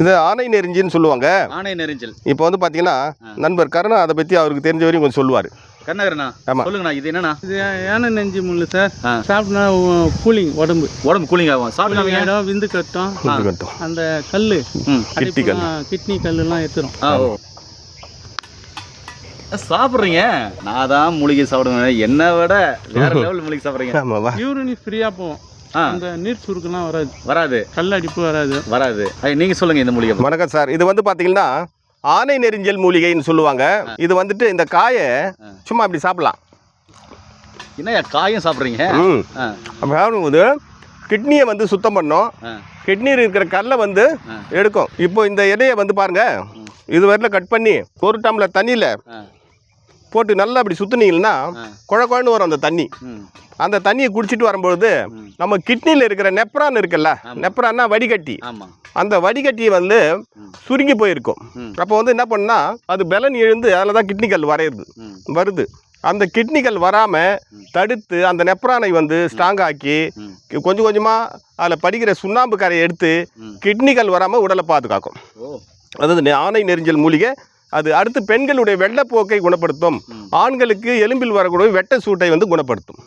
இது ஆணை நெறிஞ்சின்னு சொல்லுவாங்க. ஆணை நெறிஞ்சல். இப்போ வந்து பார்த்தீங்கன்னா நண்பர் கருணா அதை பற்றி அவருக்கு தெரிஞ்ச வரையும் கொஞ்சம் சொல்லுவார். கருணாகரண்ணா, ஆமாம், சொல்லுங்கண்ணா. இது என்னண்ணா? இது யானை நெஞ்சு முள்ளு சார். சாப்பிட்டா கூலிங், உடம்பு கூலிங் ஆகும். சாப்பிட்டு இடம் விந்து கட்டும். கட்டும். அந்த கல் கிட்னி கல், கிட்னி கல்லுலாம் எடுத்துரும். சாப்பிட்றீங்க. நான் தான் மூலிகை சாப்பிடுவேன். என்னை விட வேற லெவல் மூலிகை சாப்பிட்றீங்க. ஆமாவா? யூரின் ஃப்ரீயாக போகும். அந்த நீர் சுருக்கெல்லாம் வராது. கல் அடிப்பு வராது. நீங்கள் சொல்லுங்கள் இந்த மூலிகை. வணக்கம் சார். இது வந்து பார்த்தீங்கன்னா ஆணை நெறிஞ்சல் மூலிகைன்னு சொல்லுவாங்க. இது வந்துட்டு இந்த காயை சும்மா அப்படி சாப்பிடலாம். என்ன காயும் சாப்பிட்றீங்க? சாப்பிடும்போது கிட்னியை வந்து சுத்தம் பண்ணும். கிட்னியில் இருக்கிற கல்லை வந்து எடுக்கும். இப்போ இந்த இலையை வந்து பாருங்க, இது வரையில் கட் பண்ணி ஒரு டம்ளர் தண்ணியில் போட்டு நல்லா அப்படி சுற்றுனீங்கன்னா குழ குழன்னு வரும் அந்த தண்ணி. அந்த தண்ணியை குடிச்சிட்டு வரும்பொழுது நம்ம கிட்னியில் இருக்கிற நெப்ரான் இருக்குல்ல, நெப்ரான்னா வடிகட்டி, அந்த வடிகட்டியை வந்து சுருங்கி போயிருக்கும். அப்போ வந்து என்ன பண்ணா அது பலன் எழுந்து அதில் தான் கிட்னி கல் வருது. அந்த கிட்னி கல் வராமல் தடுத்து அந்த நெப்ரானை வந்து ஸ்ட்ராங் ஆக்கி கொஞ்சம் கொஞ்சமாக அதில் படிக்கிற சுண்ணாம்பு கரையை எடுத்து கிட்னி கல் வராமல் உடலை பாதுகாக்கும். அதாவது ஆணை நெறிஞ்சல் மூலிகை. அது அடுத்து பெண்களுடைய வெள்ளப்போக்கை குணப்படுத்தும். ஆண்களுக்கு எலும்பில் வரக்கூடிய வெட்ட சூட்டை வந்து குணப்படுத்தும்.